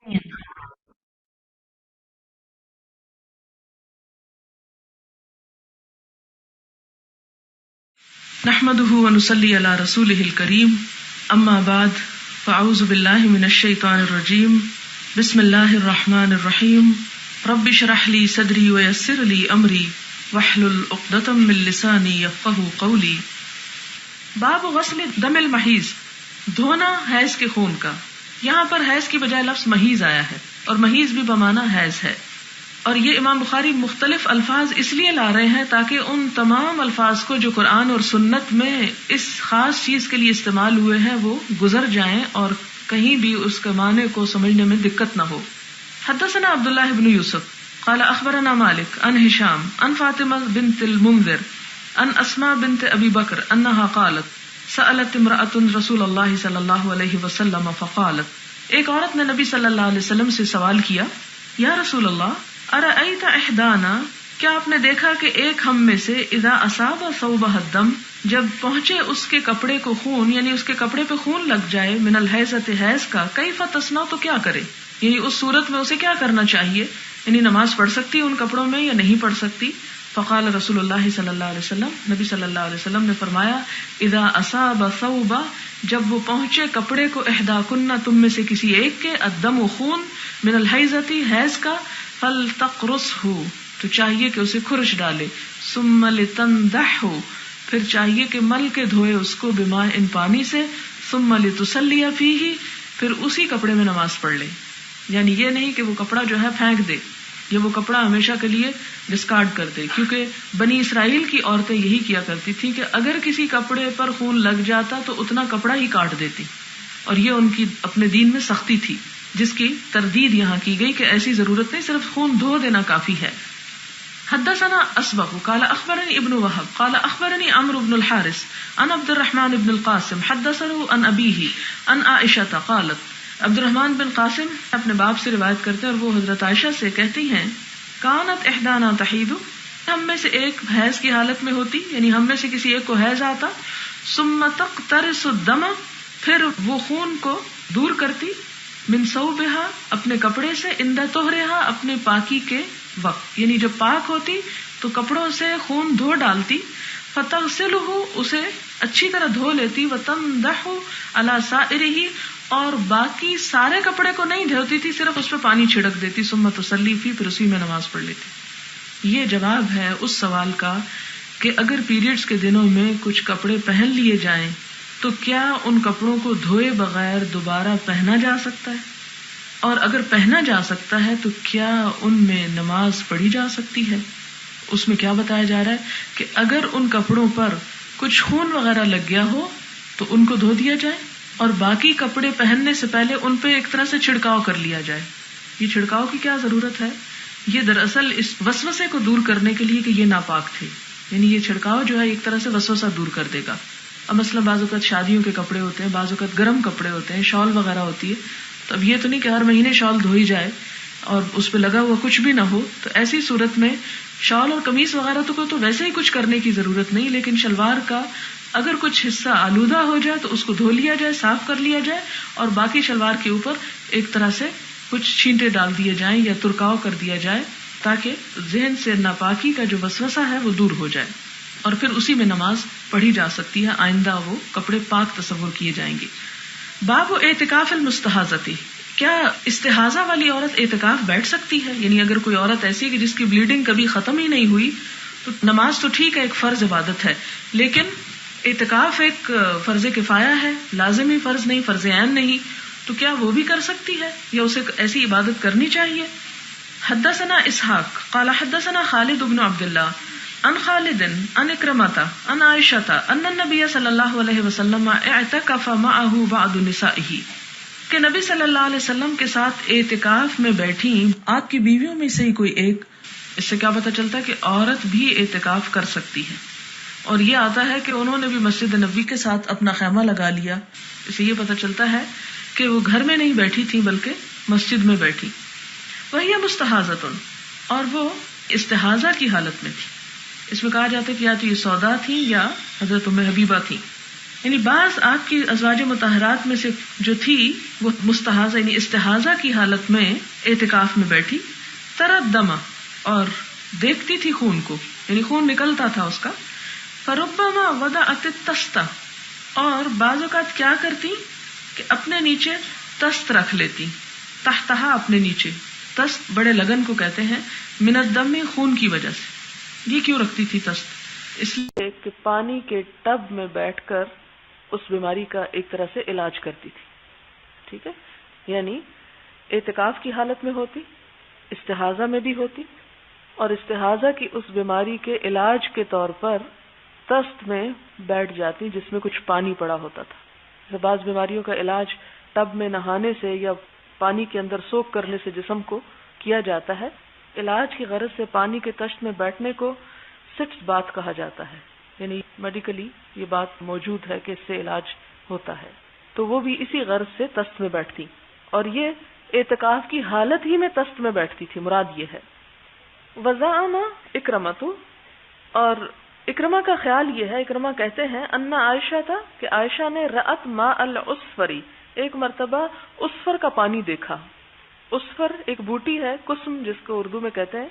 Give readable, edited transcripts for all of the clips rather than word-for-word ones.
نحمده ونصلي على رسوله الكريم اما بعد فاعوذ بالله من الشيطان الرجيم بسم الله الرحمن الرحيم رب اشرح لي صدري ويسر لي امري واحلل عقدة من لساني يفقهوا قولي. باب غسل دم المحیض، دھونا حیض کے خون کا. یہاں پر حیض کی بجائے لفظ محیض آیا ہے اور محیض بھی بمعنی حیض ہے، اور یہ امام بخاری مختلف الفاظ اس لیے لا رہے ہیں تاکہ ان تمام الفاظ کو جو قرآن اور سنت میں اس خاص چیز کے لیے استعمال ہوئے ہیں وہ گزر جائیں اور کہیں بھی اس کے معنی کو سمجھنے میں دقت نہ ہو. حدثنا عبداللہ بن یوسف قال اخبرنا مالک عن ہشام عن فاطمہ بنت المنذر عن اسماء بنت ابی بکر انہا قالت سألت امرأة رسول اللہ صلی اللہ علیہ وسلم فقالت، ایک عورت نے نبی صلی اللہ علیہ وسلم سے سوال کیا، یا رسول اللہ ارأیت احدانا، کیا آپ نے دیکھا کہ ایک ہم میں سے اذا اصاب ثوبہ الدم، جب پہنچے اس کے کپڑے کو خون، یعنی اس کے کپڑے پہ خون لگ جائے، من الحیضۃ حیض کا، کیف تصنع، تو کیا کرے، یعنی اس صورت میں اسے کیا کرنا چاہیے، یعنی نماز پڑھ سکتی ان کپڑوں میں یا نہیں پڑھ سکتی. فقال رسول اللہ صلی اللہ علیہ وسلم، نبی صلی اللہ علیہ وسلم نے فرمایا، اذا اصاب ثوبہ، جب وہ پہنچے کپڑے کو، احداکن، تم میں سے کسی ایک کے، الدم و خون، من الحیضۃ حیض کا، فلتقرصہ، تو چاہیے کہ اسے خرش ڈالے، ثم لتنضحہ، پھر چاہیے کہ مل کے دھوئے اس کو، بماء، ان پانی سے، ثم لتصلی فیہ، پھر اسی کپڑے میں نماز پڑھ لے. یعنی یہ نہیں کہ وہ کپڑا جو ہے پھینک دے یا وہ کپڑا ہمیشہ کے لیے ڈسکارڈ کر دے، کیونکہ بنی اسرائیل کی عورتیں یہی کیا کرتی تھی کہ اگر کسی کپڑے پر خون لگ جاتا تو اتنا کپڑا ہی کاٹ دیتی، اور یہ ان کی اپنے دین میں سختی تھی جس کی تردید یہاں کی گئی کہ ایسی ضرورت نہیں، صرف خون دھو دینا کافی ہے. حدثنا اسبغ قال اخبرني ابن وهب قال اخبرني عمرو بن الحارث عن عبد الرحمن بن القاسم حدثه عن ابيه عن عائشة قالت، عبد الرحمن بن قاسم اپنے باپ سے روایت کرتے ہیں اور وہ حضرت عائشہ سے کہتی ہیں، کانت احدانا تحید، ہم میں سے ایک حیض کی حالت میں ہوتی، یعنی ہم میں سے کسی ایک کو حیض آتا، ثم تقترص الدم، پھر وہ خون کو دور کرتی، من ثوبہا، اپنے کپڑے سے، عند طہرہا، اپنے پاکی کے وقت، یعنی جب پاک ہوتی تو کپڑوں سے خون دھو ڈالتی، فتغسلہ، اسے اچھی طرح دھو لیتی، وتنضح علی سائرہ، اور باقی سارے کپڑے کو نہیں دھوتی تھی، صرف اس پہ پانی چھڑک دیتی، ثم تصلی فی، پھر اسی میں نماز پڑھ لیتی. یہ جواب ہے اس سوال کا کہ اگر پیریڈز کے دنوں میں کچھ کپڑے پہن لیے جائیں تو کیا ان کپڑوں کو دھوئے بغیر دوبارہ پہنا جا سکتا ہے، اور اگر پہنا جا سکتا ہے تو کیا ان میں نماز پڑھی جا سکتی ہے. اس میں کیا بتایا جا رہا ہے کہ اگر ان کپڑوں پر کچھ خون وغیرہ لگ گیا ہو تو ان کو دھو دیا جائے، اور باقی کپڑے پہننے سے پہلے ان پہ ایک طرح سے چھڑکاؤ کر لیا جائے. یہ چھڑکاؤ کی کیا ضرورت ہے؟ یہ دراصل اس وسوسے کو دور کرنے کے لیے کہ یہ ناپاک تھے، یعنی یہ چھڑکاؤ جو ہے ایک طرح سے وسوسہ دور کر دے گا. اب مثلا بعض اوقات شادیوں کے کپڑے ہوتے ہیں، بعض اوقات گرم کپڑے ہوتے ہیں، شال وغیرہ ہوتی ہے، تو اب یہ تو نہیں کہ ہر مہینے شال دھوئی جائے اور اس پہ لگا ہوا کچھ بھی نہ ہو. تو ایسی صورت میں شال اور قمیص وغیرہ تو ویسے ہی کچھ کرنے کی ضرورت نہیں، لیکن شلوار کا اگر کچھ حصہ آلودہ ہو جائے تو اس کو دھو لیا جائے، صاف کر لیا جائے، اور باقی شلوار کے اوپر ایک طرح سے کچھ چھینٹے ڈال دیے جائیں یا ترکاؤ کر دیا جائے تاکہ ذہن سے ناپاکی کا جو وسوسہ ہے وہ دور ہو جائے، اور پھر اسی میں نماز پڑھی جا سکتی ہے. آئندہ وہ کپڑے پاک تصور کیے جائیں گے. باب اعتکاف المستحاضۃ، کیا استحاضہ والی عورت اعتکاف بیٹھ سکتی ہے؟ یعنی اگر کوئی عورت ایسی کہ جس کی بلیڈنگ کبھی ختم ہی نہیں ہوئی تو نماز تو ٹھیک ہے، ایک فرض عبادت ہے، لیکن اعتکاف ایک فرض کفایہ ہے، لازمی فرض نہیں، فرض عین نہیں، تو کیا وہ بھی کر سکتی ہے یا اسے ایسی عبادت کرنی چاہیے؟ حدثنا اسحاق قال حدثنا خالد بن عبد اللہ عن خالد عن اکرمۃ عن عائشہ ان النبی صلی اللہ علیہ وسلم اعتکف معه بعض نسائه، کہ نبی صلی اللہ علیہ وسلم کے ساتھ اعتکاف میں بیٹھی آپ کی بیویوں میں سے ہی کوئی ایک. اس سے کیا پتہ چلتا ہے کہ عورت بھی اعتکاف کر سکتی ہے، اور یہ آتا ہے کہ انہوں نے بھی مسجد نبوی کے ساتھ اپنا خیمہ لگا لیا. اس سے یہ پتہ چلتا ہے کہ وہ گھر میں نہیں بیٹھی تھی بلکہ مسجد میں بیٹھی. وہی مستحاضۃ، اور وہ استحاضہ کی حالت میں تھی. اس میں کہا جاتا ہے کہ یا تو یہ سودا تھی یا حضرت ام حبیبہ تھی. یعنی بعض آپ کی ازواج مطہرات میں سے جو تھی وہ مستحاضہ یعنی استحاضہ کی حالت میں اعتکاف میں بیٹھی، تردم اور دیکھتی تھی خون کو، یعنی خون نکلتا تھا اس کا، فربما وضعت التست، اور بعض اوقات کیا کرتی کہ اپنے نیچے تست رکھ لیتی، تحتہا اپنے نیچے، تست بڑے لگن کو کہتے ہیں، من الدم خون کی وجہ سے۔ یہ کیوں رکھتی تھی تست؟ اس لیے کہ پانی کے ٹب میں بیٹھ کر اس بیماری کا ایک طرح سے علاج کرتی تھی، ٹھیک ہے، یعنی اعتکاف کی حالت میں ہوتی، استحاضہ میں بھی ہوتی، اور استحاضہ کی اس بیماری کے علاج کے طور پر تست میں بیٹھ جاتی جس میں کچھ پانی پڑا ہوتا تھا۔ بعض بیماریوں کا علاج ٹب میں نہانے سے یا پانی کے اندر سوک کرنے سے جسم کو کیا جاتا ہے، علاج کی غرض سے پانی کے تشت میں بیٹھنے کو سٹس بات کہا جاتا ہے، یعنی میڈیکلی یہ بات موجود ہے کہ اس سے علاج ہوتا ہے، تو وہ بھی اسی غرض سے تست میں بیٹھتی، اور یہ اعتکاف کی حالت ہی میں تست میں بیٹھتی تھی، مراد یہ ہے۔ وزعم اکرمۃ، اور اکرمہ کا خیال یہ ہے، اکرمہ کہتے ہیں ان عائشہ تھا کہ عائشہ نے رأت ماء العصفر، ایک مرتبہ عصفر کا پانی دیکھا، عصفر ایک بوٹی ہے، کسم جس کو اردو میں کہتے ہیں،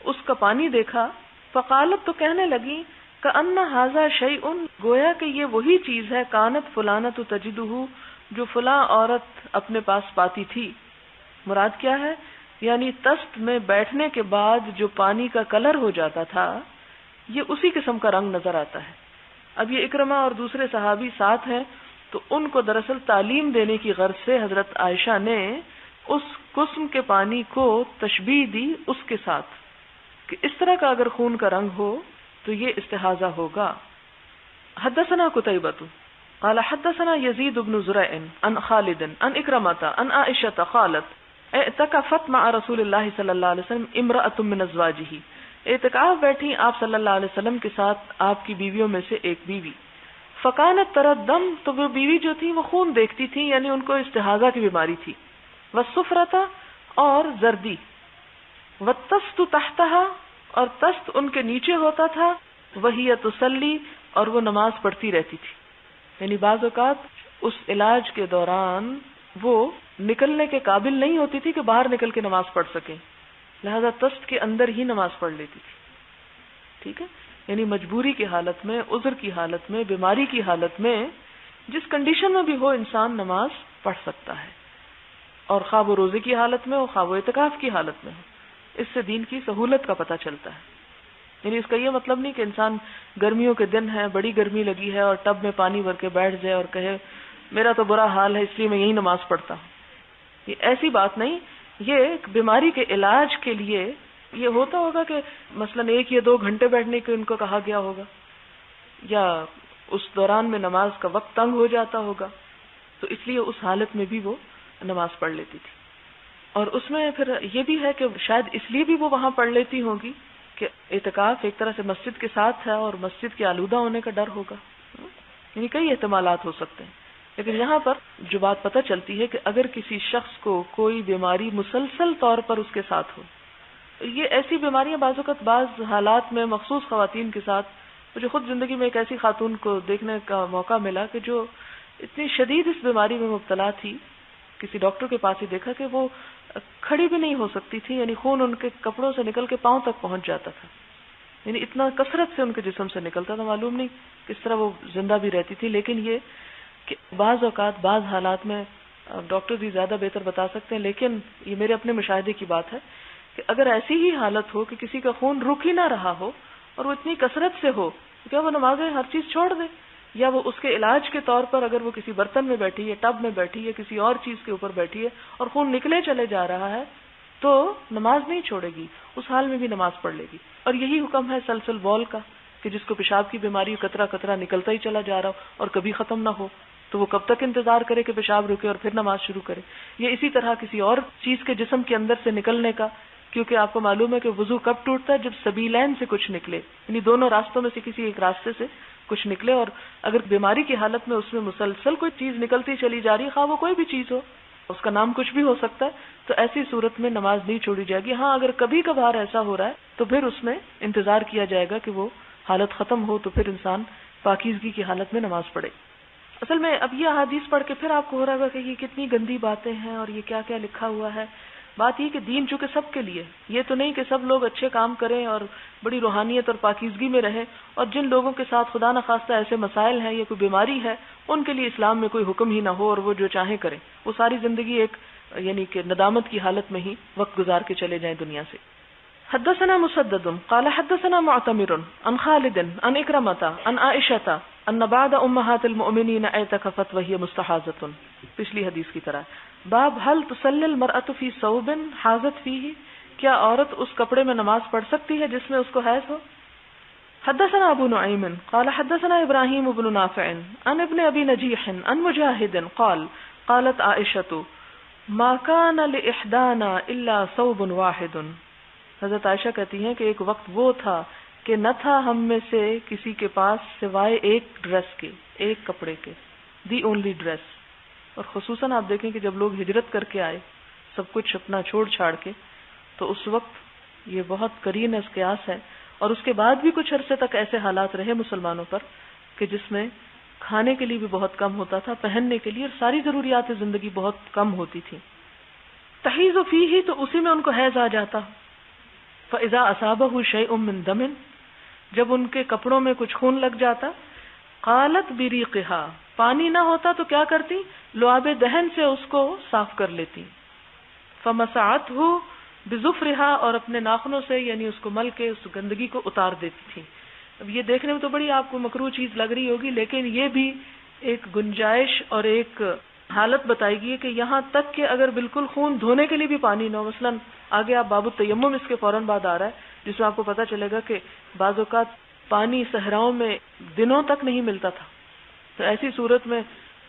اس کا پانی دیکھا، فقالت تو کہنے لگی کأن ھذا شیء، گویا کہ یہ وہی چیز ہے، کانت فلانۃ تجدہ، جو فلاں عورت اپنے پاس پاتی تھی۔ مراد کیا ہے؟ یعنی تست میں بیٹھنے کے بعد جو پانی کا کلر ہو جاتا تھا یہ اسی قسم کا رنگ نظر آتا ہے۔ اب یہ اکرمہ اور دوسرے صحابی ساتھ ہیں، تو ان کو دراصل تعلیم دینے کی غرض سے حضرت عائشہ نے اس قسم کے پانی کو تشبیہ دی اس کے ساتھ کہ اس طرح کا اگر خون کا رنگ ہو تو یہ استحاضہ ہوگا۔ حدثنا قتیبۃ قال حدثنا یزید بن زرع عن خالد عن اکرمۃ عن عائشہ قالت اعتکفت مع رسول اللہ صلی اللہ علیہ وسلم امرأۃ من ازواجہ، اعتکاف بیٹھی آپ صلی اللہ علیہ وسلم کے ساتھ آپ کی بیویوں میں سے ایک بیوی، فکانت تردم، تو وہ بیوی جو تھی وہ خون دیکھتی تھی، یعنی ان کو استحاضہ کی بیماری تھی، والصفرۃ، اور زردی، والتست تحتہا، اور تست ان کے نیچے ہوتا تھا، وہی تصلی، اور وہ نماز پڑھتی رہتی تھی، یعنی بعض اوقات اس علاج کے دوران وہ نکلنے کے قابل نہیں ہوتی تھی کہ باہر نکل کے نماز پڑھ سکیں، لہذا تست کے اندر ہی نماز پڑھ لیتی تھی، ٹھیک ہے، یعنی مجبوری کی حالت میں، عذر کی حالت میں، بیماری کی حالت میں، جس کنڈیشن میں بھی ہو انسان نماز پڑھ سکتا ہے، اور خواہ وہ روزے کی حالت میں ہو، خواہ وہ اعتکاف کی حالت میں ہو، اس سے دین کی سہولت کا پتہ چلتا ہے۔ یعنی اس کا یہ مطلب نہیں کہ انسان گرمیوں کے دن ہے، بڑی گرمی لگی ہے اور ٹب میں پانی بھر کے بیٹھ جائے اور کہے میرا تو برا حال ہے اس لیے میں یہی نماز پڑھتا ہوں، یہ ایسی بات نہیں۔ یہ بیماری کے علاج کے لیے یہ ہوتا ہوگا کہ مثلا 1 یا 2 گھنٹے بیٹھنے کو ان کو کہا گیا ہوگا، یا اس دوران میں نماز کا وقت تنگ ہو جاتا ہوگا، تو اس لیے اس حالت میں بھی وہ نماز پڑھ لیتی تھی، اور اس میں پھر یہ بھی ہے کہ شاید اس لیے بھی وہ وہاں پڑھ لیتی ہوگی کہ اعتکاف ایک طرح سے مسجد کے ساتھ ہے اور مسجد کے آلودہ ہونے کا ڈر ہوگا، یعنی کئی احتمالات ہو سکتے ہیں، لیکن یہاں پر جو بات پتہ چلتی ہے کہ اگر کسی شخص کو کوئی بیماری مسلسل طور پر اس کے ساتھ ہو، یہ ایسی بیماریاں بعض اوقات بعض حالات میں مخصوص خواتین کے ساتھ، مجھے خود زندگی میں ایک ایسی خاتون کو دیکھنے کا موقع ملا کہ جو اتنی شدید اس بیماری میں مبتلا تھی، کسی ڈاکٹر کے پاس ہی دیکھا کہ وہ کھڑی بھی نہیں ہو سکتی تھی، یعنی خون ان کے کپڑوں سے نکل کے پاؤں تک پہنچ جاتا تھا، یعنی اتنا کثرت سے ان کے جسم سے نکلتا تھا، معلوم نہیں کس طرح وہ زندہ بھی رہتی تھی۔ لیکن یہ کہ بعض اوقات بعض حالات میں ڈاکٹر بھی زیادہ بہتر بتا سکتے ہیں، لیکن یہ میرے اپنے مشاہدے کی بات ہے کہ اگر ایسی ہی حالت ہو کہ کسی کا خون رک ہی نہ رہا ہو اور وہ اتنی کثرت سے ہو، تو کیا وہ نمازیں ہر چیز چھوڑ دے، یا وہ اس کے علاج کے طور پر اگر وہ کسی برتن میں بیٹھی ہے، ٹب میں بیٹھی ہے، کسی اور چیز کے اوپر بیٹھی ہے اور خون نکلے چلے جا رہا ہے تو نماز نہیں چھوڑے گی، اس حال میں بھی نماز پڑھ لے گی۔ اور یہی حکم ہے سلسل بول کا کہ جس کو پیشاب کی بیماری قطرہ قطرہ نکلتا ہی چلا جا رہا ہو اور کبھی ختم نہ ہو، تو وہ کب تک انتظار کرے کہ پیشاب رکے اور پھر نماز شروع کرے۔ یہ اسی طرح کسی اور چیز کے جسم کے اندر سے نکلنے کا، کیونکہ آپ کو معلوم ہے کہ وضو کب ٹوٹتا ہے، جب سبیلین سے کچھ نکلے، یعنی دونوں راستوں میں سے کسی ایک راستے سے کچھ نکلے، اور اگر بیماری کی حالت میں اس میں مسلسل کوئی چیز نکلتی چلی جا رہی، خواہ وہ کوئی بھی چیز ہو، اس کا نام کچھ بھی ہو سکتا ہے، تو ایسی صورت میں نماز نہیں چھوڑی جائے گی۔ ہاں اگر کبھی کبھار ایسا ہو رہا ہے تو پھر اس میں انتظار کیا جائے گا کہ وہ حالت ختم ہو، تو پھر انسان پاکیزگی کی حالت میں نماز پڑھے۔ اصل میں اب یہ احادیث پڑھ کے پھر آپ کو ہو رہا ہوگا کہ یہ کتنی گندی باتیں ہیں اور یہ کیا کیا لکھا ہوا ہے. بات یہ کہ دین چونکہ سب کے لیے، یہ تو نہیں کہ سب لوگ اچھے کام کریں اور بڑی روحانیت اور پاکیزگی میں رہیں، اور جن لوگوں کے ساتھ خدا نخواستہ ایسے مسائل ہیں یا کوئی بیماری ہے ان کے لیے اسلام میں کوئی حکم ہی نہ ہو اور وہ جو چاہیں کریں، وہ ساری زندگی ایک یعنی کہ ندامت کی حالت میں ہی وقت گزار کے چلے جائیں دنیا سے. حدثنا مسدد قال حدثنا معتمر عن خالد عن اکرمۃ عن عائشہ ان بعض امہات المؤمنین اعتکفت وہی مستحاضۃ، پچھلی حدیث کی طرح. باب هل تصلی المرأة فی ثوب حاضت فیہ، کیا عورت اس کپڑے میں نماز پڑھ سکتی ہے جس میں اس کو حیض ہو. حدثنا ابو نعیم قال حدثنا ابراہیم بن نافع عن ابن ابی نجیح عن مجاہد قال قالت عائشة ما كان لإحدانا الا ثوب واحد. حضرت عائشہ کہتی ہیں کہ ایک وقت وہ تھا کہ نہ تھا ہم میں سے کسی کے پاس سوائے ایک ڈریس کے، ایک کپڑے کے، دی اونلی ڈریس. اور خصوصاً آپ دیکھیں کہ جب لوگ ہجرت کر کے آئے سب کچھ اپنا چھوڑ چھاڑ کے، تو اس وقت یہ بہت قرین از قیاس ہے. اور اس کے بعد بھی کچھ عرصے تک ایسے حالات رہے مسلمانوں پر کہ جس میں کھانے کے لیے بھی بہت کم ہوتا تھا، پہننے کے لیے، اور ساری ضروریات زندگی بہت کم ہوتی تھی. تحیض فیہ، تو اسی میں ان کو حیض آ جاتا. فاذا اصابہ شیء من دم، جب ان کے کپڑوں میں کچھ خون لگ جاتا، قالت بریقھا، پانی نہ ہوتا تو کیا کرتی؟ لعاب دہن سے اس کو صاف کر لیتی. فمسعتہ بظفرھا، اور اپنے ناخنوں سے یعنی اس کو مل کے اس گندگی کو اتار دیتی تھی. اب یہ دیکھنے میں تو بڑی آپ کو مکروہ چیز لگ رہی ہوگی، لیکن یہ بھی ایک گنجائش اور ایک حالت بتائی گئی کہ یہاں تک کہ اگر بالکل خون دھونے کے لیے بھی پانی نہ ہو، مثلا آگے آپ باب التیمم اس کے فوراً بعد آ رہا ہے جس میں آپ کو پتہ چلے گا کہ بعض اوقات پانی صحراؤں میں دنوں تک نہیں ملتا تھا. تو ایسی صورت میں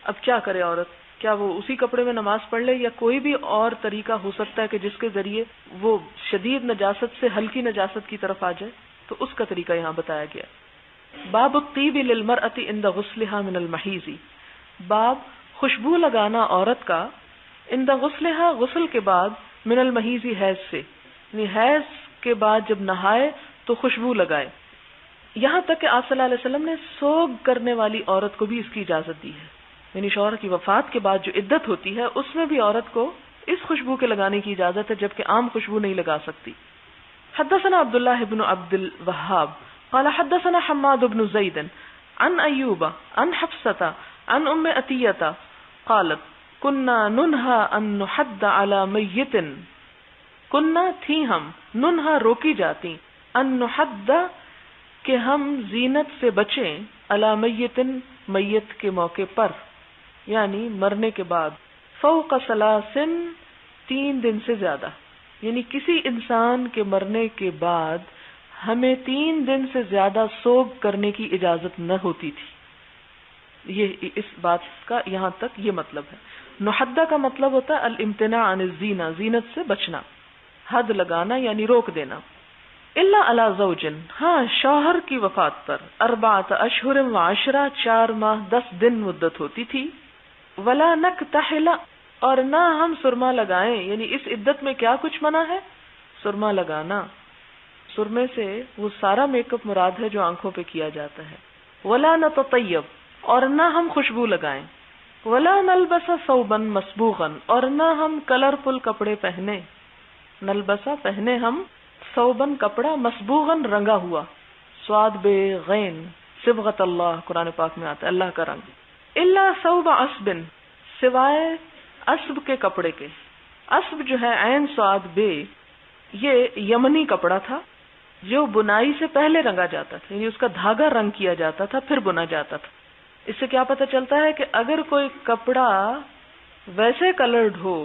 اب کیا کرے عورت؟ کیا وہ اسی کپڑے میں نماز پڑھ لے، یا کوئی بھی اور طریقہ ہو سکتا ہے کہ جس کے ذریعے وہ شدید نجاست سے ہلکی نجاست کی طرف آ جائے؟ تو اس کا طریقہ یہاں بتایا گیا. باب الطیب للمرأة عند غسلها من المحیض، باب خوشبو لگانا عورت کا عند غسلها، غسل کے بعد، من المحیض، حیض سے، یعنی حیض کے بعد جب نہائے تو خوشبو لگائے. یہاں تک کہ آپ صلی اللہ علیہ وسلم نے سوگ کرنے والی عورت کو بھی اس کی اجازت دی ہے، یعنی شوہر کی وفات کے بعد جو عدت ہوتی ہے اس میں بھی عورت کو اس خوشبو کے لگانے کی اجازت ہے، جبکہ عام خوشبو نہیں لگا سکتی. حدثنا عبداللہ بن عبد الوہاب قال حدثنا حماد بن زید عن ایوب عن حفصۃ عن ام عطیہ قالت کننا ننہا ان نحد علی میت، کننا تھی ہم، ننہا روکی جاتی، ان نحد کہ ہم زینت سے بچیں، علی میت میت کے موقع پر، یعنی مرنے کے بعد، فوق ثلاثن 3 دن سے زیادہ، یعنی کسی انسان کے مرنے کے بعد ہمیں 3 دن سے زیادہ سوگ کرنے کی اجازت نہ ہوتی تھی. یہ اس بات کا یہاں تک یہ مطلب ہے. نحدہ کا مطلب ہوتا ہے الامتناع عن الزینہ، زینت سے بچنا، حد لگانا یعنی روک دینا. الا علی زوج، ہاں شوہر کی وفات پر، 4 اشہر و 10، 4 ماہ 10 دن مدت ہوتی تھی. ولا نکتحل، اور نہ ہم سرما لگائیں، یعنی اس عدت میں کیا کچھ منع ہے؟ سرما لگانا. سرمے سے وہ سارا میک اپ مراد ہے جو آنکھوں پہ کیا جاتا ہے. ولا نتطیب، اور نہ ہم خوشبو لگائیں. ولا نلبس ثوبا مسبوغا، اور نہ ہم کلرفل کپڑے پہنے. نلبسا پہنے ہم، ثوبن کپڑا، مسبوغن رنگا ہوا، سواد بے غین، صبغت اللہ قرآن پاک میں آتا ہے اللہ کا رنگ. الا ثوب عصب، سوائے عصب کے کپڑے کے. عصب جو ہے عین سواد بے، یہ یمنی کپڑا تھا جو بنائی سے پہلے رنگا جاتا تھا، یعنی اس کا دھاگا رنگ کیا جاتا تھا پھر بنا جاتا تھا. اس سے کیا پتہ چلتا ہے کہ اگر کوئی کپڑا ویسے کلرڈ ہو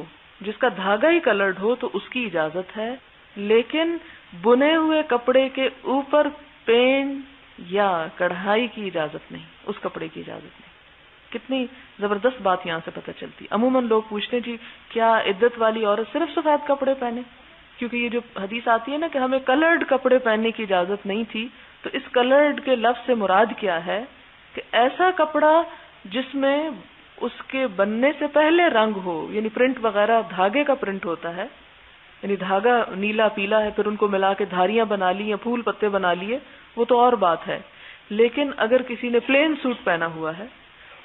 جس کا دھاگا ہی کلرڈ ہو تو اس کی اجازت ہے، لیکن بنے ہوئے کپڑے کے اوپر پینٹ یا کڑھائی کی اجازت نہیں، اس کپڑے کی اجازت نہیں. کتنی زبردست بات یہاں سے پتہ چلتی. عموماً لوگ پوچھتے ہیں جی کیا عدت والی عورت صرف سفید کپڑے پہنے؟ کیونکہ یہ جو حدیث آتی ہے نا کہ ہمیں کلرڈ کپڑے پہننے کی اجازت نہیں تھی، تو اس کلرڈ کے لفظ سے مراد کیا ہے کہ ایسا کپڑا جس میں اس کے بننے سے پہلے رنگ ہو، یعنی پرنٹ وغیرہ دھاگے کا پرنٹ ہوتا ہے، یعنی دھاگا نیلا پیلا ہے پھر ان کو ملا کے دھاریاں بنا لی یا پھول پتے بنا لیے، وہ تو اور بات ہے. لیکن اگر کسی نے پلین سوٹ پہنا ہوا ہے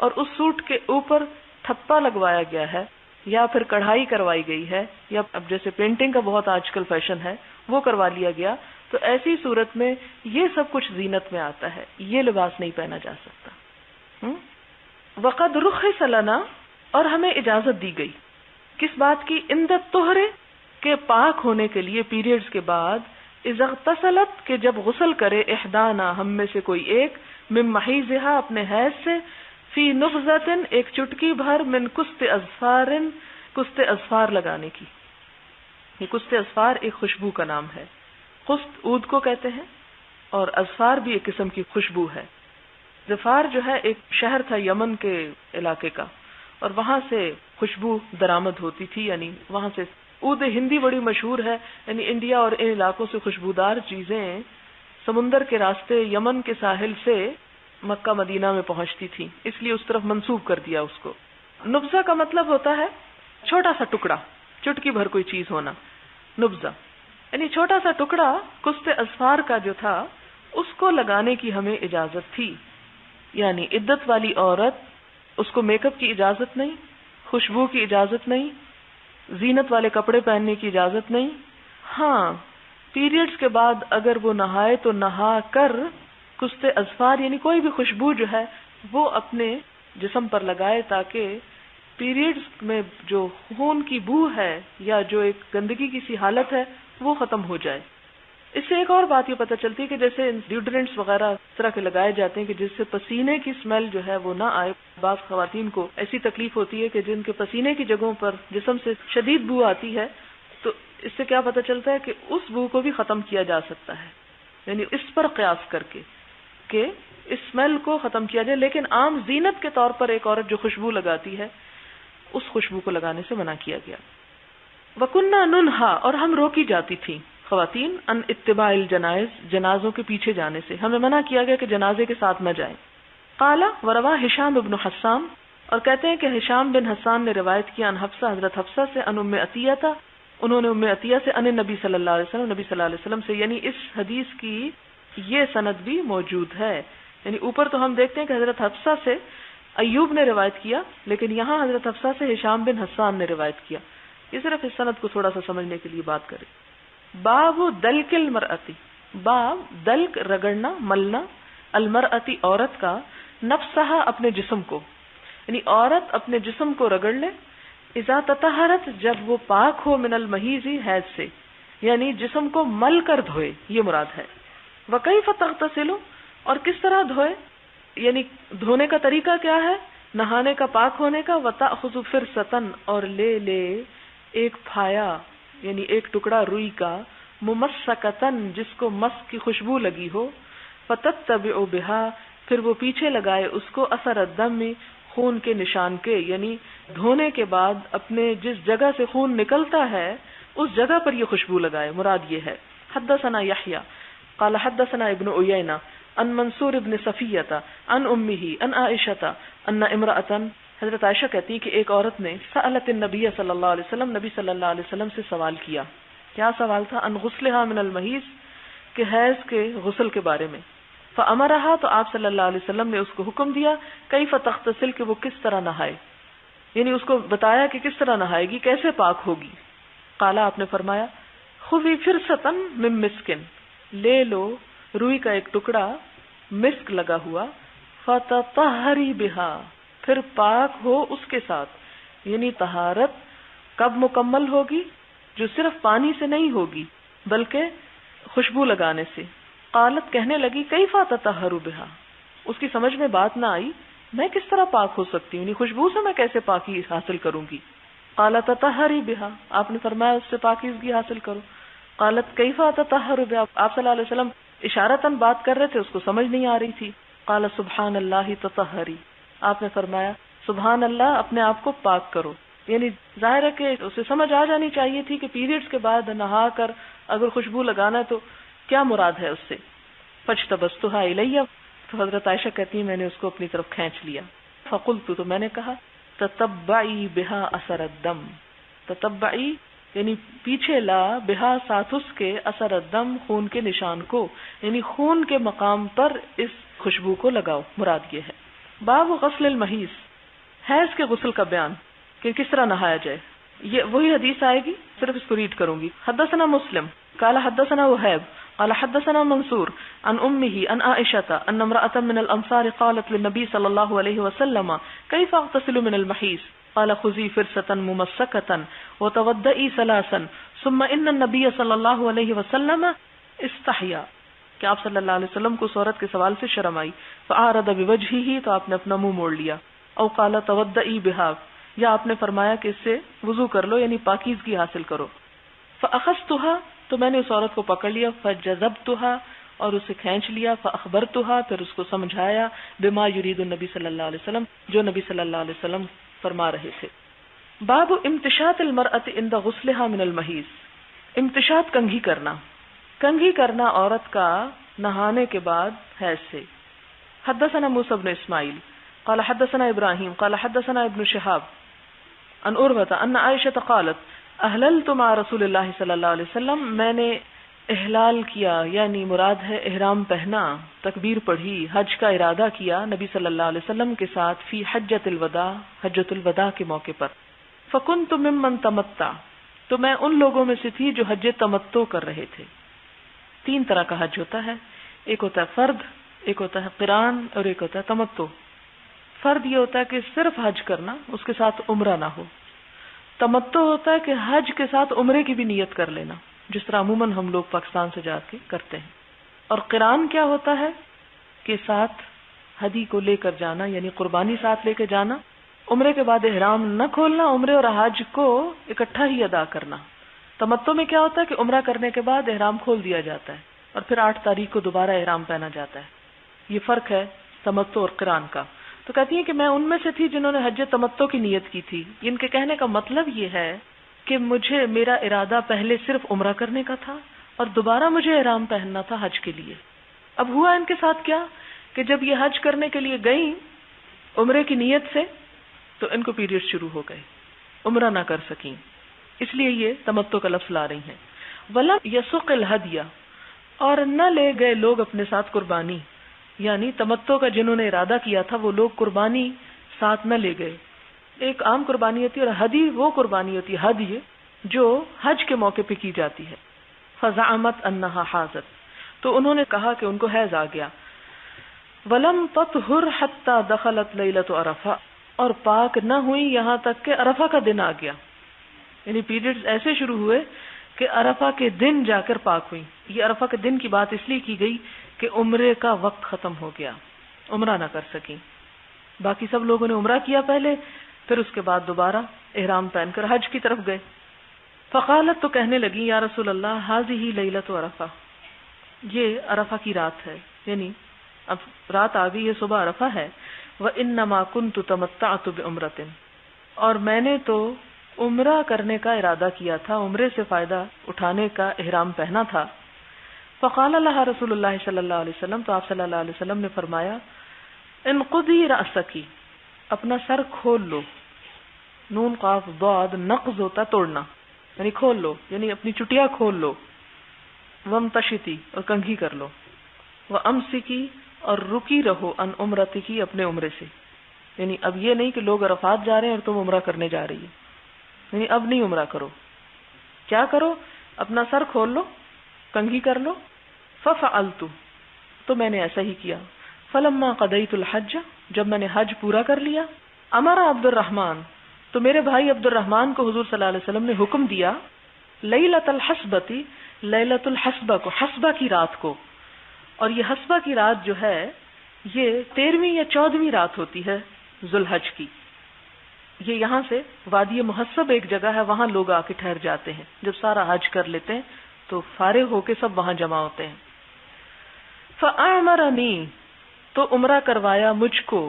اور اس سوٹ کے اوپر تھپا لگوایا گیا ہے یا پھر کڑھائی کروائی گئی ہے یا اب جیسے پینٹنگ کا بہت آج کل فیشن ہے وہ کروا لیا گیا، تو ایسی صورت میں یہ سب کچھ زینت میں آتا ہے، یہ لباس نہیں پہنا جا سکتا۔ وقد رخص لنا، اور ہمیں اجازت دی گئی کس بات کی؟ عند الطہر، کے پاک ہونے کے لیے پیریڈز کے بعد، اذا اغتسلت، کہ جب غسل احدانا، احدانا ہم میں سے کوئی ایک، من محیضها اپنے حیض سے، فی نبضۃ ایک چٹکی بھر، من کست اظفار، کست اظفار لگانے کی۔ یہ کست اظفار ایک خوشبو کا نام ہے، کست عود کو کہتے ہیں اور اظفار بھی ایک قسم کی خوشبو ہے۔ ظفار جو ہے ایک شہر تھا یمن کے علاقے کا، اور وہاں سے خوشبو درآمد ہوتی تھی، یعنی وہاں سے عود ہندی بڑی مشہور ہے، یعنی انڈیا اور ان علاقوں سے خوشبودار چیزیں سمندر کے راستے یمن کے ساحل سے مکہ مدینہ میں پہنچتی تھی، اس لیے اس طرف منسوب کر دیا اس کو۔ نبضہ کا مطلب ہوتا ہے چھوٹا سا ٹکڑا، چٹکی بھر کوئی چیز ہونا، نبضہ یعنی چھوٹا سا ٹکڑا کست اظفار کا جو تھا اس کو لگانے کی ہمیں اجازت تھی، یعنی عدت والی عورت، اس کو میک اپ کی اجازت نہیں، خوشبو کی اجازت نہیں، زینت والے کپڑے پہننے کی اجازت نہیں۔ ہاں پیریڈز کے بعد اگر وہ نہائے تو نہا کر کست اظفار یعنی کوئی بھی خوشبو جو ہے وہ اپنے جسم پر لگائے، تاکہ پیریڈز میں جو خون کی بو ہے یا جو ایک گندگی کی سی حالت ہے وہ ختم ہو جائے۔ اس سے ایک اور بات یہ پتہ چلتی ہے کہ جیسے ڈیوڈرنٹس وغیرہ اس طرح کے لگائے جاتے ہیں کہ جس سے پسینے کی اسمیل جو ہے وہ نہ آئے۔ بعض خواتین کو ایسی تکلیف ہوتی ہے کہ جن کے پسینے کی جگہوں پر جسم سے شدید بو آتی ہے، تو اس سے کیا پتہ چلتا ہے کہ اس بو کو بھی ختم کیا جا سکتا ہے، یعنی اس پر قیاس کر کے کہ اس اسمیل کو ختم کیا جائے۔ لیکن عام زینت کے طور پر ایک عورت جو خوشبو لگاتی ہے اس خوشبو کو لگانے سے منع کیا گیا۔ وَكُنَّا نُنْهَا، اور ہم روکی جاتی تھیں خواتین، ان اتباع الجنائز، جنازوں کے پیچھے جانے سے، ہمیں منع کیا گیا کہ جنازے کے ساتھ نہ جائیں۔ قال وروا ہشام بن حسان، اور کہتے ہیں کہ ہشام بن حسان نے روایت کیا ان حفصہ، حضرت حفصہ سے، ان ام عطیہ تھا، انہوں نے ام عطیہ سے، ان نبی صلی اللہ علیہ وسلم، نبی صلی اللہ علیہ وسلم سے، یعنی اس حدیث کی یہ سند بھی موجود ہے۔ یعنی اوپر تو ہم دیکھتے ہیں کہ حضرت حفصہ سے ایوب نے روایت کیا، لیکن یہاں حضرت حفصہ سے ہشام بن حسان نے روایت کیا۔ یہ صرف اس سند کو تھوڑا سا سمجھنے کے لیے بات کریں۔ باب دلک المرأتی، باب دلک رگڑنا، ملنا، المرأتی عورت کا، نفسہا اپنے جسم کو، یعنی عورت اپنے جسم کو رگڑ لے، اذا تطہرت جب وہ پاک ہو، من المحیض حیض سے، یعنی جسم کو مل کر دھوئے، یہ مراد ہے۔ وکیف تغتسل، اور کس طرح دھوئے، یعنی دھونے کا طریقہ کیا ہے، نہانے کا، پاک ہونے کا، وتأخذ فرصتن، اور لے ایک پھایا یعنی ایک ٹکڑا روئی کا، ممسکتن جس کو مسک کی خوشبو لگی ہو، فتتبع بها، پھر وہ پیچھے لگائے اس کو، اثر الدم، خون کے نشان کے، یعنی دھونے کے بعد اپنے جس جگہ سے خون نکلتا ہے اس جگہ پر یہ خوشبو لگائے، مراد یہ ہے۔ حدثنا یحییٰ قال حدثنا ابن عیینہ ان منصور ابن صفیہ ان امہ ان عائشہ ان امرأۃ، حضرت عائشہ کہتی کہ ایک عورت نے سألت النبی صلی اللہ علیہ وسلم، نبی صلی اللہ علیہ وسلم سے سوال کیا۔ کیا سوال تھا؟ ان غسلها من المحیض، کہ حیض کے غسل کے بارے میں۔ فامرها، تو آپ صلی اللہ علیہ وسلم نے اس کو حکم دیا، کیف تغتسل، کہ وہ کس طرح نہائے، یعنی اس کو بتایا کہ کس طرح نہائے گی، کیسے پاک ہوگی۔ قال، آپ نے فرمایا، خذی فرصۃ من مسک، لے لو روئی کا ایک ٹکڑا مسک لگا ہوا، فتطہری بها، پھر پاک ہو اس کے ساتھ، یعنی طہارت کب مکمل ہوگی، جو صرف پانی سے نہیں ہوگی بلکہ خوشبو لگانے سے۔ قالت، کہنے لگی، کیف اتطہر بها، اس کی سمجھ میں بات نہ آئی، میں کس طرح پاک ہو سکتی ہوں، یعنی خوشبو سے میں کیسے پاکی حاصل کروں گی۔ قالت تطہری بها، آپ نے فرمایا اس سے پاکیزگی حاصل کرو۔ قالت کیف اتطہر بها، آپ صلی اللہ علیہ وسلم اشارتاً بات کر رہے تھے، اس کو سمجھ نہیں آ رہی تھی۔ قال سبحان اللہ تطہری، آپ نے فرمایا سبحان اللہ، اپنے آپ کو پاک کرو، یعنی ظاہر ہے کہ اسے سمجھ آ جانی چاہیے تھی کہ پیریڈز کے بعد نہا کر اگر خوشبو لگانا ہے تو کیا مراد ہے اس سے۔ فاجتبستها الیہ، تو حضرت عائشہ کہتی ہیں میں نے اس کو اپنی طرف کھینچ لیا۔ فقلت، تو میں نے کہا، تتبعی بها اثر الدم، تتبعی یعنی پیچھے لا، بہا ساتھ اس کے، اثر الدم خون کے نشان کو، یعنی خون کے مقام پر اس خوشبو کو لگاؤ، مراد یہ ہے۔ باب غسل المحیض، حیض کے غسل کا بیان کہ کس طرح نہایا جائے. یہ وہی حدیث آئے گی، صرف اس کو ریڈ کروں گی. حدثنا مسلم قال حدثنا وهيب قال حدثنا منصور عن امه عن عائشة ان امرأة من الانصار قالت للنبي صلى الله عليه وسلم كيف اغتسل من المحيض قال خذي فرصة ممسكة وتوضئي ثلاثا ثم ان النبي صلى الله عليه وسلم استحيا، کہ آپ صلی اللہ علیہ وسلم کو اس عورت کے سوال سے شرم آئی. فأعرض بوجهه، تو آپ نے اپنا منہ موڑ لیا. او قال توضئي بها، یا آپ نے فرمایا کہ اس سے وضو کر لو، یعنی پاکیزگی حاصل کرو. فأخذتها، تو میں نے اس عورت کو پکڑ لیا. فجذبتها، اور اسے کھینچ لیا. فأخبرتها، پھر اس کو سمجھایا. بما يريد النبی صلی اللہ علیہ وسلم، جو نبی صلی اللہ علیہ وسلم فرما رہے تھے. باب امتشاط المرأة عند غسلها من المحیض، امتشاط کنگھی کرنا. کنگھی کرنا عورت کا نہانے کے بعد حیض سے. حدثنا موسى بن اسماعیل قال حدثنا ابراہیم قال حدثنا ابن شہاب عن عروة ان عائشة قالت احللت مع رسول اللہ صلی اللہ علیہ وسلم، میں نے احلال کیا، یعنی مراد ہے احرام پہنا، تکبیر پڑھی، حج کا ارادہ کیا نبی صلی اللہ علیہ وسلم کے ساتھ فی حجۃ الوداع، حجۃ الوداع کے موقع پر. فکنت ممن تمتع، تو میں ان لوگوں میں سے تھی جو حج تمتع کر رہے تھے. 3 طرح کا حج ہوتا ہے، ایک ہوتا ہے فرد، ایک ہوتا ہے قران، اور ایک ہوتا ہے تمتع. فرد یہ ہوتا ہے کہ صرف حج کرنا، اس کے ساتھ عمرہ نہ ہو. تمتع ہوتا ہے کہ حج کے ساتھ عمرے کی بھی نیت کر لینا، جس طرح عموماً ہم لوگ پاکستان سے جا کے کرتے ہیں. اور قران کیا ہوتا ہے کہ ساتھ ہدی کو لے کر جانا، یعنی قربانی ساتھ لے کے جانا، عمرے کے بعد احرام نہ کھولنا، عمرے اور حج کو اکٹھا ہی ادا کرنا. تمتع میں کیا ہوتا ہے کہ عمرہ کرنے کے بعد احرام کھول دیا جاتا ہے اور پھر 8 تاریخ کو دوبارہ احرام پہنا جاتا ہے. یہ فرق ہے تمتع اور قران کا. تو کہتی ہیں کہ میں ان میں سے تھی جنہوں نے حج تمتع کی نیت کی تھی. ان کے کہنے کا مطلب یہ ہے کہ مجھے میرا ارادہ پہلے صرف عمرہ کرنے کا تھا اور دوبارہ مجھے احرام پہننا تھا حج کے لیے. اب ہوا ان کے ساتھ کیا کہ جب یہ حج کرنے کے لیے گئیں عمرے کی نیت سے، تو ان کو پیریڈ شروع ہو گئے، عمرہ نہ کر سکیں، اس لیے یہ تمتع کا لفظ لا رہی ہیں. وَلَمْ يَسُقِ الْهَدْيَ، اور نہ لے گئے لوگ اپنے ساتھ قربانی، یعنی تمتع کا جنہوں نے ارادہ کیا تھا وہ لوگ قربانی ساتھ نہ لے گئے. ایک عام قربانی ہوتی ہے اور ہدی وہ قربانی ہوتی ہے، ہدی جو حج کے موقع پہ کی جاتی ہے. فزعمت انہا حاضت، تو انہوں نے کہا کہ ان کو حیض آ گیا. ولم تطہر حتی دخلت لیلۃ عرفہ، اور پاک نہ ہوئی یہاں تک کہ عرفہ کا دن آ گیا. یعنی پیریڈز ایسے شروع ہوئے کہ عرفہ کے دن جا کر پاک ہوئی. یہ عرفہ کے دن کی بات اس لیے کی گئی کہ عمرے کا وقت ختم ہو گیا، عمرہ نہ کر سکیں. باقی سب لوگوں نے عمرہ کیا پہلے، پھر اس کے بعد دوبارہ احرام پہن کر حج کی طرف گئے. فقالت، تو کہنے لگی، یا رسول اللہ ھذہ لیلۃ عرفہ، یہ عرفہ کی رات ہے، یعنی اب رات آ گئی، یہ صبح عرفہ ہے. وانما كنت تمتعت بعمرۃ، اور میں نے تو عمرہ کرنے کا ارادہ کیا تھا، عمرے سے فائدہ اٹھانے کا احرام پہنا تھا. فقال لها رسول اللہ صلی اللہ علیہ وسلم، تو آپ صلی اللہ علیہ وسلم نے فرمایا، انقضی رأسکی، اپنا سر کھول لو. نون قاف ضاد نقض ہوتا توڑنا، یعنی کھول لو، یعنی اپنی چٹیا کھول لو. وامتشطی، اور کنگھی کر لو. وامسکی، اور رکی رہو ان عمرتکی، اپنے عمرے سے. یعنی اب یہ نہیں کہ لوگ عرفات جا رہے ہیں اور تم عمرہ کرنے جا رہی ہے، یعنی اب نہیں عمرہ کرو. کیا کرو؟ اپنا سر کھول لو، کنگھی کر لو. ففعلت، تو میں نے ایسا ہی کیا. فلما قضیت الحج، جب میں نے حج پورا کر لیا. امر عبد الرحمن، تو میرے بھائی عبد الرحمن کو حضور صلی اللہ علیہ وسلم نے حکم دیا، لیلۃ الحسبتی، لیلۃ الحسبہ کو، حسبہ کی رات کو. اور یہ حسبہ کی رات جو ہے یہ 13ویں یا 14ویں رات ہوتی ہے ذوالحج کی. یہ یہاں سے وادی محسب ایک جگہ ہے، وہاں لوگ آ کے ٹھہر جاتے ہیں. جب سارا حج کر لیتے ہیں تو فارغ ہو کے سب وہاں جمع ہوتے ہیں. فأعمرنی، تو عمرہ کروایا مجھ کو.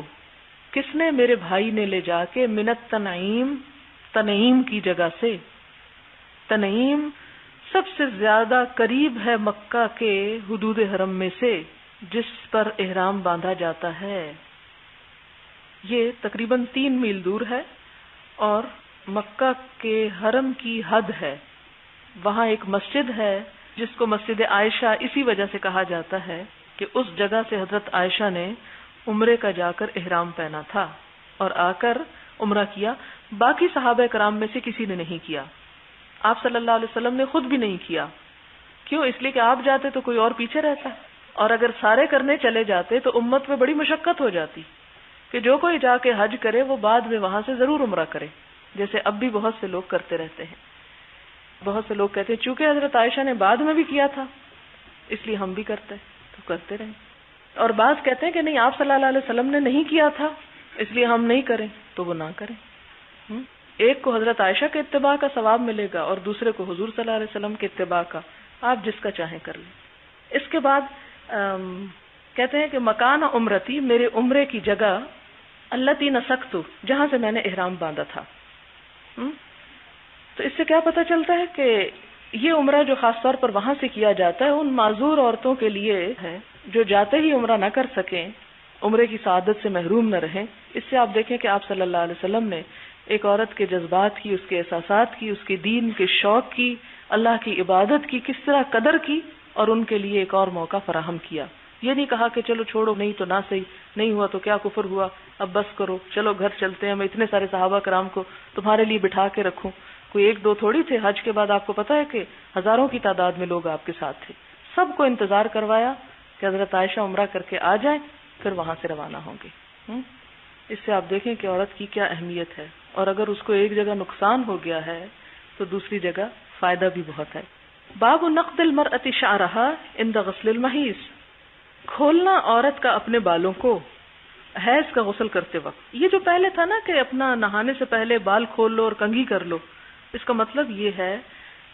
کس نے؟ میرے بھائی نے لے جا کے. من التنعیم، تنعیم کی جگہ سے. تنعیم سب سے زیادہ قریب ہے مکہ کے حدود حرم میں سے، جس پر احرام باندھا جاتا ہے. یہ تقریباً 3 میل دور ہے اور مکہ کے حرم کی حد ہے. وہاں ایک مسجد ہے جس کو مسجد عائشہ اسی وجہ سے کہا جاتا ہے کہ اس جگہ سے حضرت عائشہ نے عمرے کا جا کر احرام پہنا تھا اور آ کر عمرہ کیا. باقی صحابہ کرام میں سے کسی نے نہیں کیا. آپ صلی اللہ علیہ وسلم نے خود بھی نہیں کیا. کیوں؟ اس لیے کہ آپ جاتے تو کوئی اور پیچھے رہتا, اور اگر سارے کرنے چلے جاتے تو امت میں بڑی مشقت ہو جاتی کہ جو کوئی جا کے حج کرے وہ بعد میں وہاں سے ضرور عمرہ کرے, جیسے اب بھی بہت سے لوگ کرتے رہتے ہیں. بہت سے لوگ کہتے ہیں چونکہ حضرت عائشہ نے بعد میں بھی کیا تھا اس لیے ہم بھی کرتے تو کرتے رہیں, اور بعض کہتے ہیں کہ نہیں آپ صلی اللہ علیہ وسلم نے نہیں کیا تھا اس لیے ہم نہیں کریں تو وہ نہ کریں. ایک کو حضرت عائشہ کے اتباع کا ثواب ملے گا اور دوسرے کو حضور صلی اللہ علیہ وسلم کے اتباع کا, آپ جس کا چاہیں کر لیں. اس کے بعد کہتے ہیں کہ مکان عمرتی, میرے عمرے کی جگہ, التی نسکت, جہاں سے میں نے احرام باندھا تھا. تو اس سے کیا پتہ چلتا ہے کہ یہ عمرہ جو خاص طور پر وہاں سے کیا جاتا ہے ان معذور عورتوں کے لیے ہے جو جاتے ہی عمرہ نہ کر سکیں, عمرے کی سعادت سے محروم نہ رہیں. اس سے آپ دیکھیں کہ آپ صلی اللہ علیہ وسلم نے ایک عورت کے جذبات کی, اس کے احساسات کی, اس کے دین کے شوق کی, اللہ کی عبادت کی کس طرح قدر کی, اور ان کے لیے ایک اور موقع فراہم کیا. یہ نہیں کہا کہ چلو چھوڑو, نہیں تو نہ صحیح, نہیں ہوا تو کیا کفر ہوا, اب بس کرو, چلو گھر چلتے ہیں, میں اتنے سارے صحابہ کرام کو تمہارے لیے بٹھا کے رکھوں. کوئی ایک دو تھوڑی تھے, حج کے بعد آپ کو پتا ہے کہ ہزاروں کی تعداد میں لوگ آپ کے ساتھ تھے. سب کو انتظار کروایا کہ حضرت عائشہ عمرہ کر کے آ جائیں, پھر وہاں سے روانہ ہوں گے. اس سے آپ دیکھیں کہ عورت کی کیا اہمیت ہے, اور اگر اس کو ایک جگہ نقصان ہو گیا ہے تو دوسری جگہ فائدہ بھی بہت ہے. باب نقد المرأة شعرها عند غسل المحیض, کھولنا عورت کا اپنے بالوں کو حیض کا غسل کرتے وقت. یہ جو پہلے تھا نا کہ اپنا نہانے سے پہلے بال کھول لو اور کنگھی کر لو, اس کا مطلب یہ ہے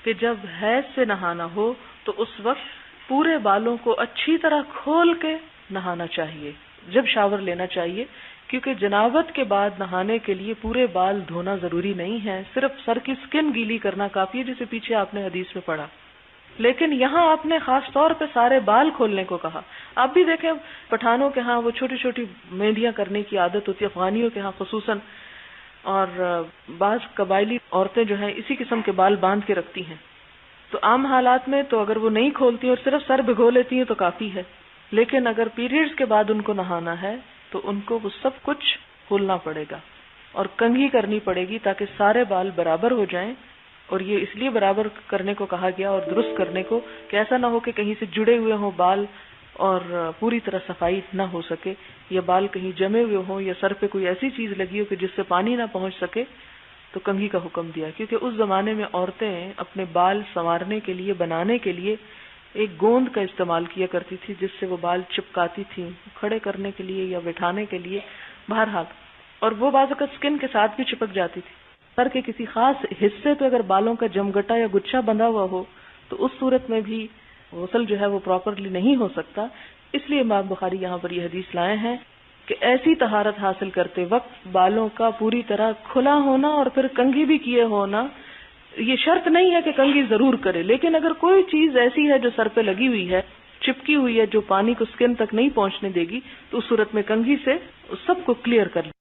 کہ جب حیض سے نہانا ہو تو اس وقت پورے بالوں کو اچھی طرح کھول کے نہانا چاہیے جب شاور لینا چاہیے, کیونکہ جنابت کے بعد نہانے کے لیے پورے بال دھونا ضروری نہیں ہے, صرف سر کی سکن گیلی کرنا کافی ہے, جسے پیچھے آپ نے حدیث میں پڑھا. لیکن یہاں آپ نے خاص طور پہ سارے بال کھولنے کو کہا. آپ بھی دیکھیں پٹھانوں کے ہاں وہ چھوٹی چھوٹی مہندیاں کرنے کی عادت ہوتی ہے, افغانیوں کے ہاں خصوصاً, اور بعض قبائلی عورتیں جو ہیں اسی قسم کے بال باندھ کے رکھتی ہیں. تو عام حالات میں تو اگر وہ نہیں کھولتی اور صرف سر بھگو لیتی ہیں تو کافی ہے, لیکن اگر پیریڈز کے بعد ان کو نہانا ہے تو ان کو وہ سب کچھ کھولنا پڑے گا اور کنگھی کرنی پڑے گی تاکہ سارے بال برابر ہو جائیں. اور یہ اس لیے برابر کرنے کو کہا گیا اور درست کرنے کو کہ ایسا نہ ہو کہ کہیں سے جڑے ہوئے ہوں بال اور پوری طرح صفائی نہ ہو سکے, یا بال کہیں جمے ہوئے ہوں, یا سر پہ کوئی ایسی چیز لگی ہو کہ جس سے پانی نہ پہنچ سکے, تو کنگھی کا حکم دیا. کیونکہ اس زمانے میں عورتیں اپنے بال سنوارنے کے لیے, بنانے کے لیے ایک گوند کا استعمال کیا کرتی تھی جس سے وہ بال چپکاتی تھی کھڑے کرنے کے لیے یا بٹھانے کے لیے, بہرحال. اور وہ بعض اوقات سکن کے ساتھ بھی چپک جاتی تھی. سر کے کسی خاص حصے پہ اگر بالوں کا جمگٹا یا گچھا بندھا ہوا ہو تو اس صورت میں بھی غسل جو ہے وہ پراپرلی نہیں ہو سکتا. اس لیے امام بخاری یہاں پر یہ حدیث لائے ہیں کہ ایسی طہارت حاصل کرتے وقت بالوں کا پوری طرح کھلا ہونا اور پھر کنگھی بھی کیے ہونا. یہ شرط نہیں ہے کہ کنگھی ضرور کرے, لیکن اگر کوئی چیز ایسی ہے جو سر پہ لگی ہوئی ہے, چپکی ہوئی ہے, جو پانی کو سکن تک نہیں پہنچنے دے گی, تو اس صورت میں کنگھی سے سب کو کلیئر کر لیں.